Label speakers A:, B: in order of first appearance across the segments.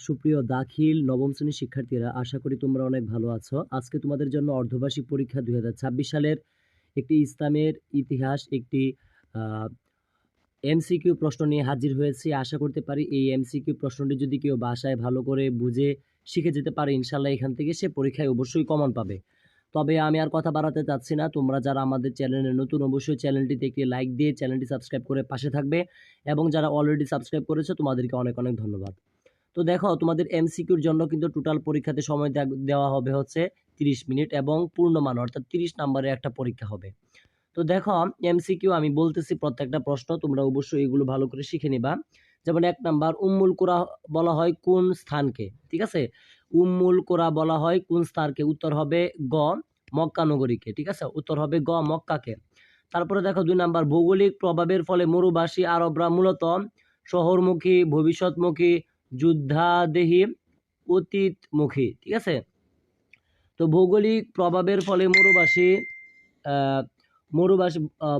A: সুপ্রিয় দাখিল নবম শ্রেণীর শিক্ষার্থীরা, আশা করি তোমরা অনেক ভালো আছো। আজকে তোমাদের জন্য অর্ধবার্ষিক পরীক্ষা 2026 সালের একটি ইসলামের ইতিহাস একটি এমসিকিউ প্রশ্ন নিয়ে হাজির হয়েছি। আশা করতে পারি এই এমসিকিউ প্রশ্নটি যদি কেউ বাসায় ভালো করে বুঝে শিখে যেতে পারে, ইনশাল্লাহ এখান থেকে সে পরীক্ষায় অবশ্যই কমন পাবে। তবে আমি আর কথা বাড়াতে চাচ্ছি না। তোমরা যারা আমাদের চ্যানেলে নতুন, অবশ্যই চ্যানেলটিতে একটি লাইক দিয়ে চ্যানেলটি সাবস্ক্রাইব করে পাশে থাকবে, এবং যারা অলরেডি সাবস্ক্রাইব করেছো তোমাদেরকে অনেক অনেক ধন্যবাদ। তো দেখো, তোমাদের এমসিকিউর জন্য কিন্তু টোটাল পরীক্ষাতে সময় দেওয়া হবে হচ্ছে 30 মিনিট, এবং পূর্ণমান অর্থাৎ 30 নম্বরের একটা পরীক্ষা হবে। তো দেখো, এমসিকিউ আমি বলতেছি প্রত্যেকটা প্রশ্ন, তোমরা অবশ্যই এগুলো ভালো করে শিখে নিবা। যেমন 1 নাম্বার, উম্মুল কোরা বলা হয় কোন স্থানকে? ঠিক আছে, উম্মুল কোরা বলা হয় কোন স্থানকে? উত্তর হবে গ, মক্কা নগরীকে। ঠিক আছে, উত্তর হবে গ, মক্কাকে। তারপরে দেখো 2 নাম্বার, ভৌগোলিক প্রভাবের ফলে মরুবাসী আরবরা মূলত শহরমুখী, ভবিষ্যৎমুখী, যুদ্ধাদেহী, অতীতমুখী। ঠিক আছে, তো ভৌগোলিক প্রভাবের ফলে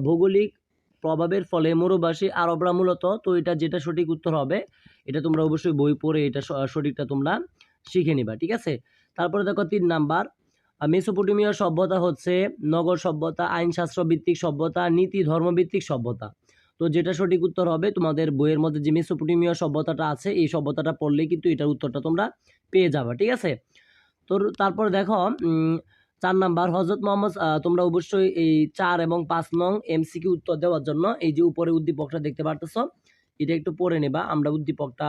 A: ভৌগোলিক প্রভাবের ফলে মরুবাসী আরবরা মূলত, তো এটা যেটা সঠিক উত্তর হবে, এটা তোমরা অবশ্যই বই পড়ে এটা সঠিকটা তোমরা শিখে নিবা। ঠিক আছে, তারপরে দেখো 3 নাম্বার, মেসোপটেমীয় সভ্যতা হচ্ছে নগর সভ্যতা, আইনশাস্ত্র ভিত্তিক সভ্যতা, নীতি ধর্মভিত্তিক সভ্যতা। তো যেটা সঠিক উত্তর হবে, তোমাদের বইয়ের মধ্যে যে মেসোপটেমীয় সভ্যতাটা আছে, এই সভ্যতাটা পড়লেই কিন্তু এটার উত্তরটা তোমরা পেয়ে যাবে। ঠিক আছে, তো তারপর দেখো 4 নাম্বার, হজরত মোহাম্মদ, তোমরা অবশ্যই এই 4 এবং 5 নং এমসিকিউ উত্তর দেওয়ার জন্য এই যে উপরে উদ্দীপকটা দেখতে পারতেছ, এটা একটু পড়ে নেবা। আমরা উদ্দীপকটা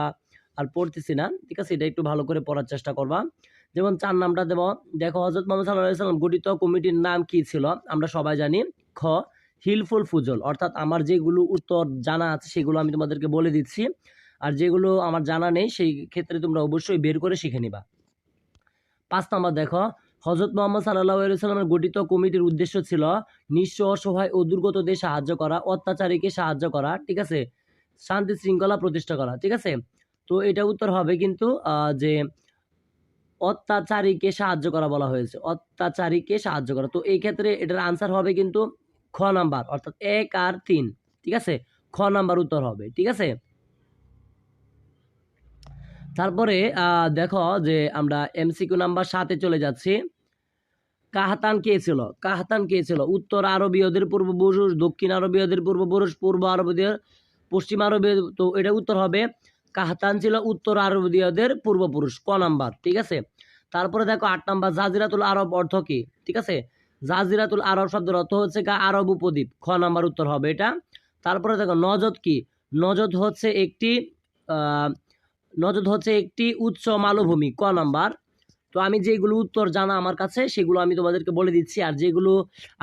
A: আর পড়তেছি না, ঠিক আছে, এটা একটু ভালো করে পড়ার চেষ্টা করবা। যেমন 4 নামটা দেখো, হজরত মোহাম্মদ সাল্লাল্লাহু আলাইহি ওয়াসাল্লাম গঠিত কমিটির নাম কি ছিল? আমরা সবাই জানি খ, হিলফুল ফুজল। অর্থাৎ আমার যেগুলো উত্তর জানা আছে সেগুলো আমি তোমাদেরকে বলে দিচ্ছি, আর যেগুলো আমার জানা নেই সেই ক্ষেত্রে তোমরা অবশ্যই বের করে শিখে নিবা। 5 নাম্বার দেখো, হজরত মোহাম্মদ সাল্লাল্লাহু আলাইহি ওয়াসাল্লামের গঠিত কমিটির উদ্দেশ্য ছিল নিঃস্ব, অসহায় ও দুর্গতদের সাহায্য করা, অত্যাচারীকে সাহায্য করা, ঠিক আছে, শান্তি শৃঙ্খলা প্রতিষ্ঠা করা। ঠিক আছে, তো এটা উত্তর হবে কিন্তু যে অত্যাচারীকে সাহায্য করা বলা হয়েছে, অত্যাচারীকে সাহায্য করা। তো এই ক্ষেত্রে এটার আনসার হবে কিন্তু খ নাম্বার, অর্থাৎ 1 আর 3। ঠিক আছে, খ নাম্বার উত্তর হবে। ঠিক আছে, তারপরে দেখো যে আমরা এমসিকিউ নাম্বার 7-এ চলে যাচ্ছি। কাহাতান কে ছিল? কাহাতান কে ছিল? উত্তর আরবীয়দের পূর্বপুরুষ, দক্ষিণ আরবীয়দের পূর্বপুরুষ, পূর্ব আরবীয়দের, পশ্চিম আরবীয়। তো এটা উত্তর হবে কাহাতান ছিল উত্তর আরবীয়দের পূর্বপুরুষ, ক নাম্বার। ঠিক আছে, তারপরে দেখো 8 নাম্বার, জাজিরাতুল আরব অর্থ কি? ঠিক আছে, জাজিরাতুল আরব শব্দের অর্থ হচ্ছে আরব উপদ্বীপ, খ নাম্বার উত্তর হবে এটা। তারপরে দেখো নজদ কি? নজদ হচ্ছে একটি নজদ হচ্ছে একটি উচ্চ মালভূমি, ক নাম্বার। তো আমি যেগুলো উত্তর জানা আমার কাছে সেগুলো আমি তোমাদেরকে বলে দিচ্ছি, আর যেগুলো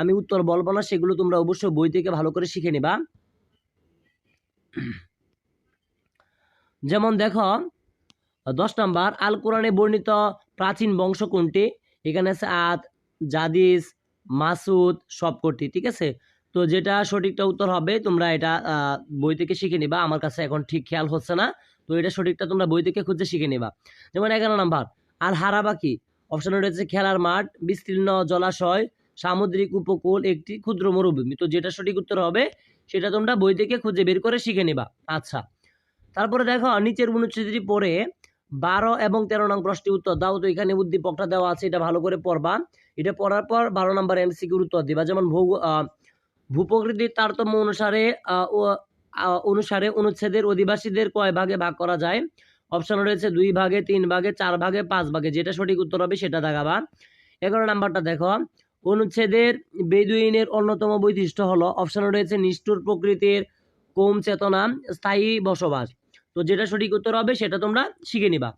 A: আমি উত্তর বলবো না সেগুলো তোমরা অবশ্যই বই থেকে ভালো করে শিখে নিবা। যেমন দেখো 10 নাম্বার, আল কোরআনে বর্ণিত প্রাচীন বংশ কোনটি? এখানে আছে আদ, জাদিস, মাসুদ, সবকটি। ঠিক আছে, তো যেটা সঠিকটা উত্তর হবে তোমরা এটা বই থেকে শিখে নিবা। আমার কাছে এখন ঠিক খেয়াল হচ্ছে না, তো এটা সঠিকটা তোমরা বই থেকে খুঁজে শিখে নিবা। যেমন 11 নাম্বার, আল হারাবা কি? অপশন রয়েছে খেলার মাঠ, বিস্তীর্ণ জলাশয়, সামুদ্রিক উপকূল, একটি ক্ষুদ্র মরুভূমি। তো যেটা সঠিক উত্তর হবে সেটা তোমরা বই থেকে খুঁজে বের করে শিখে নিবা। আচ্ছা, তারপরে দেখো নিচের অনুচ্ছেদটি পড়ে 12 এবং 13 নং প্রশ্নের উত্তর দাও। তো এখানে উদ্দীপকটা দেওয়া আছে, এটা ভালো করে পড়বা। এটা পড়ার পর 12 নম্বর এমসিকিউর উত্তর দিবা। যেমন ভূপ্রকৃতির তারতম্য অনুসারে অনুচ্ছেদের অধিবাসীদের কয় ভাগে ভাগ করা যায়? অপশন রয়েছে 2 ভাগে, 3 ভাগে, 4 ভাগে, 5 ভাগে। যেটা সঠিক উত্তর হবে সেটা দেখাবা। 11 নাম্বারটা দেখো, অনুচ্ছেদের বেদুইনের অন্যতম বৈশিষ্ট্য হলো, অপশন রয়েছে নিষ্ঠুর প্রকৃতির, কম চেতনা, স্থায়ী বসবাস। তো যেটা সঠিক উত্তর হবে সেটা তোমরা শিখে নিবা।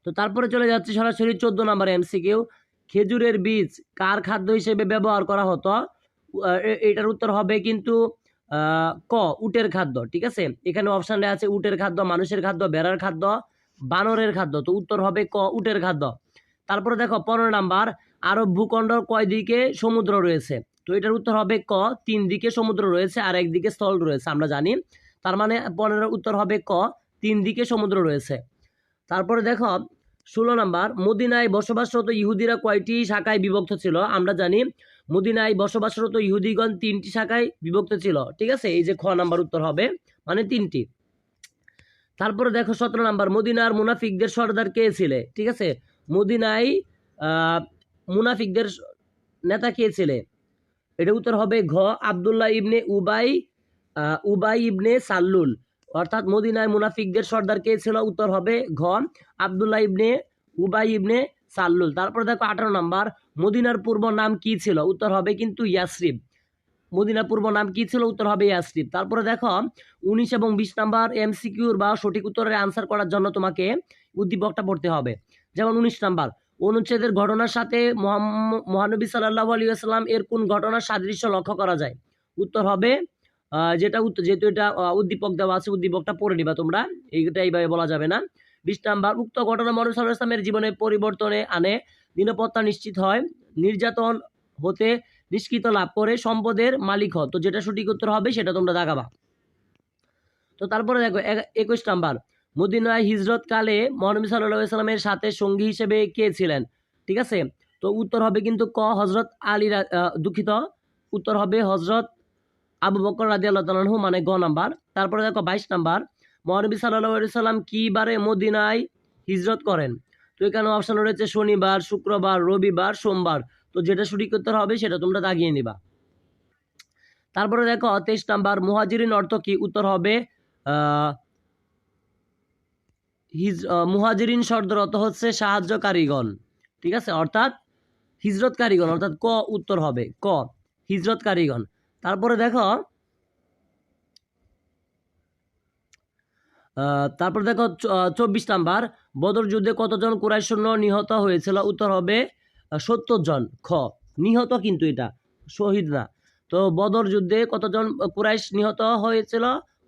A: তো তারপরে চলে যাচ্ছে সরাসরি 14 নাম্বার এমসিকিউ। খেজুরের বীজ কার খাদ্য হিসেবে ব্যবহার করা হতো? এটার উত্তর হবে কিন্তু ক, উটের খাদ্য। ঠিক আছে, এখানে অপশানে আছে উটের খাদ্য, মানুষের খাদ্য, ভেড়ার খাদ্য, বানরের খাদ্য। তো উত্তর হবে ক, উটের খাদ্য। তারপরে দেখো 15 নাম্বার, আরব ভূখণ্ডর কয় দিকে সমুদ্র রয়েছে? তো এটার উত্তর হবে ক, 3 দিকে সমুদ্র রয়েছে আর একদিকে স্থল রয়েছে, আমরা জানি। তার মানে 15 উত্তর হবে ক, 3 দিকে সমুদ্র রয়েছে। তারপরে দেখো 16 নাম্বার, মদিনায় বসবাসরত ইহুদিরা কয়টি শাখায় বিভক্ত ছিল? আমরা জানি মদিনায় বসবাসরত ইহুদিগণ 3টি শাখায় বিভক্ত ছিল। ঠিক আছে, এই যে খ নাম্বার উত্তর হবে, মানে 3টি। তারপরে দেখো 17 নাম্বার, মদিনার মুনাফিকদের সর্দার কে ছিলে? ঠিক আছে, মদিনায় মুনাফিকদের নেতা কে ছিলে? এটা উত্তর হবে ঘ আব্দুল্লাহ ইবনে উবাই ইবনে সাল্লুল। অর্থাৎ মদিনায় মুনাফিকদের সর্দার কে ছিল? উত্তর হবে ঘ আব্দুল্লাহ ইবনে উবাই ইবনে সাল্লুল। তারপর দেখো 18 নাম্বার, মদিনার পূর্ব নাম কি ছিল? উত্তর হবে কিন্তু ইয়াসরিব। মদিনার পূর্ব নাম কি ছিল? উত্তর হবে ইয়াসরিব। তারপরে দেখো 19 এবং 20 নাম্বার এমসিকিউর বা সঠিক উত্তরের আনসার করার জন্য তোমাকে উদ্দীপকটা পড়তে হবে। যেমন 19 নাম্বার, অনুচ্ছেদের ঘটনার সাথে মহানবী সাল্লাল্লাহু আলাইহি ওয়াসাল্লাম এর কোন ঘটনার সাদৃশ্য লক্ষ্য করা যায়? উত্তর হবে যেহেতু এটা উদ্দীপক দেওয়া আছে, উদ্দীপকটা পড়ে নিবা তোমরা, এইটা এইভাবে বলা যাবে না। 20 নাম্বার, উক্ত ঘটনা মহানবী সাল্লাল্লাহু আলাইহি ওয়াসাল্লামের জীবনে পরিবর্তনে আনে, নিরাপত্তা নিশ্চিত হয়, নির্যাতন হতে নিষ্কৃত লাভ করে, সম্পদের মালিক হয়। তো যেটা সঠিক উত্তর হবে সেটা তোমরা দাগাবা। তো তারপরে দেখো 21 নাম্বার, মদিনায় হিজরত কালে মহানবী সাল্লাল্লাহু আলাইহি ওয়াসাল্লামের সাথে সঙ্গী হিসেবে কে ছিলেন? ঠিক আছে, তো উত্তর হবে কিন্তু ক হযরত আলী, দুঃখিত, উত্তর হবে হযরত আবু বকর রাদিয়াল্লাহু তাআলা আনহু, মানে গ নাম্বার। তারপরে দেখো 22 নাম্বার, মহানবী সাল্লাল্লাহু আলাইহি ওয়াসাল্লাম কি বারে মদিনায় হিজরত করেন? তো এখানে অপশন রয়েছে শনিবার, শুক্রবার, রবিবার, সোমবার। তো যেটা সঠিক উত্তর হবে সেটা তোমরা দাগিয়ে নিবা। তারপরে দেখো 23 নাম্বার, মুহাজিরিন অর্থ কি? উত্তর হবে মুহাজিরিন শব্দের অর্থ হচ্ছে সাহায্যকারীগণ। ঠিক আছে, অর্থাৎ হিজরতকারীগণ, অর্থাৎ ক উত্তর হবে ক হিজরতকারীগণ। তারপরে দেখো 24 নাম্বার, বদর যুদ্ধে কতজন কুরাইশ সৈন্য নিহত হয়েছিল? উত্তর হবে 70 জন। খ নিহত, কিন্তু এটা শহীদ না। তো বদর যুদ্ধে কতজন কুরাইশ নিহত হয়েছিল?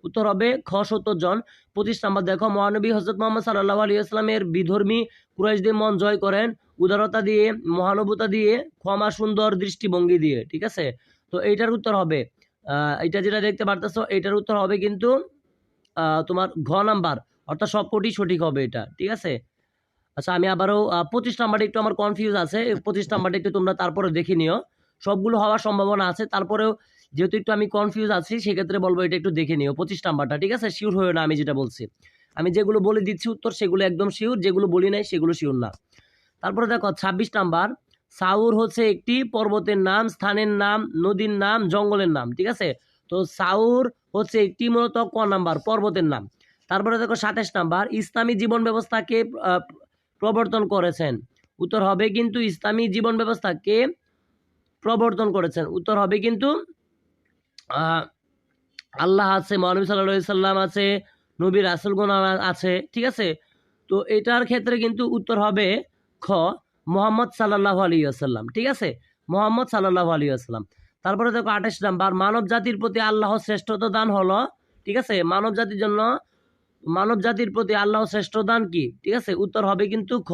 A: উত্তর হবে খ 70 জন। 25 নাম্বার দেখো, মহানবী হযরত মুহাম্মদ সাল্লাল্লাহু আলাইহি ওয়াসাল্লামের বিধর্মী কুরাইশদের মন জয় করেন উদারতা দিয়ে, মহানুভবতা দিয়ে, ক্ষমা সুন্দর দৃষ্টিভঙ্গি দিয়ে। ঠিক আছে, তো এইটার উত্তর হবে এটা যেটা দেখতে পারতেছো, এটার উত্তর হবে কিন্তু তোমার ঘ নাম্বার, অর্থাৎ সবকটি সঠিক হবে এটা। ঠিক আছে, আচ্ছা আমি আবারও 25 নাম্বারটা একটু আমার কনফিউজ আছে, 25 নাম্বারটা একটু তোমরা তারপরে দেখে নিও, সবগুলো হওয়ার সম্ভাবনা আছে, তারপরেও যেহেতু একটু আমি কনফিউজ আছি সেক্ষেত্রে বলবো এটা একটু দেখে নিও 25 নাম্বারটা। ঠিক আছে, শিওর হয়েও না আমি যেটা বলছি, আমি যেগুলো বলে দিচ্ছি উত্তর সেগুলো একদম শিওর, যেগুলো বলি নাই সেগুলো শিওর না। তারপরে দেখো 26 নাম্বার, সাউর হচ্ছে একটি পর্বতের নাম, স্থানের নাম, নদীর নাম, জঙ্গলের নাম। ঠিক আছে, তো সাউর হচ্ছে একটি মূলত ক নাম্বার পর্বতের নাম। তারপরে দেখো 27 নাম্বার, ইসলামী জীবন ব্যবস্থাকে প্রবর্তন করেছেন? উত্তর হবে কিন্তু ইসলামী জীবন ব্যবস্থাকে প্রবর্তন করেছেন, উত্তর হবে কিন্তু আল্লাহ আছে, মহানবী সাল্লাল্লাহু আলাইহি সাল্লাম আছে, নবী রাসূলগণ আছে। ঠিক আছে, তো এটার ক্ষেত্রে কিন্তু উত্তর হবে খ মুহাম্মদ সাল্লাল্লাহু আলাইহি ওয়াসাল্লাম। ঠিক আছে, মুহাম্মদ সাল্লাল্লাহু আলাইহি ওয়াসাল্লাম। তারপরে দেখো 28 নাম্বার, মানব জাতির প্রতি আল্লাহ শ্রেষ্ঠতা দান হলো? ঠিক আছে, মানব জাতির প্রতি আল্লাহ শ্রেষ্ঠ দান কি? ঠিক আছে, উত্তর হবে কিন্তু খ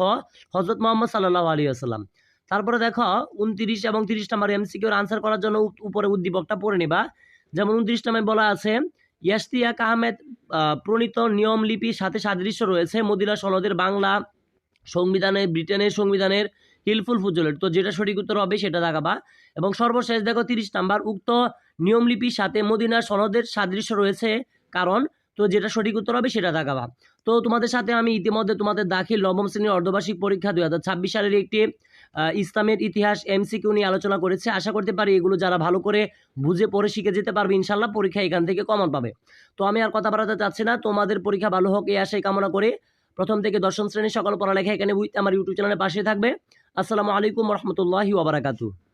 A: হযরত মুহাম্মদ সাল্লাল্লাহু আলাইহি ওয়াসাল্লাম। তারপরে দেখো 29 এবং 30 নাম্বার এমসিকিউর আনসার করার জন্য উপরে উদ্দীপকটা পড়ে নিবা। যেমন 29 নাম্বারে বলা আছে, ইয়াশতিয়াক আহমেদ প্রণীত নিয়ম লিপির সাথে সাদৃশ্য রয়েছে মদিনা সনদের বাংলা সংবিধানের, ব্রিটেনের সংবিধানের, হিলফুল ফুজলের। তো যেটা সঠিক উত্তর হবে সেটা দেখাবা। এবং সর্বশেষ দেখো 30 নাম্বার, উক্ত নিয়মলিপির সাথে মদিনার সনদের সাদৃশ্য রয়েছে কারণ? তো যেটা সঠিক উত্তর হবে সেটা দেখাবা। তো তোমাদের সাথে আমি ইতিমধ্যে তোমাদের দাখিল নবম শ্রেণীর অর্ধবার্ষিক পরীক্ষা 2026 সালের একটি ইসলামের ইতিহাস এমসিকিউ নিয়ে আলোচনা করেছে। আশা করতে পারি এগুলো যারা ভালো করে বুঝে পড়ে শিখে যেতে পারবে ইনশাল্লাহ পরীক্ষা এখান থেকে কমন পাবে। তো আমি আর কথা বাড়াতে চাচ্ছি না, তোমাদের পরীক্ষা ভালো হোক এই আশাই কামনা করে প্রথম থেকে দশম শ্রেণীর সকল পড়ালেখা এখানে আমার ইউটিউব চ্যানেলের পাশে থাকবে। আসসালামু আলাইকুম রহমতুল্লাহি ওয়া বারাকাতুহু।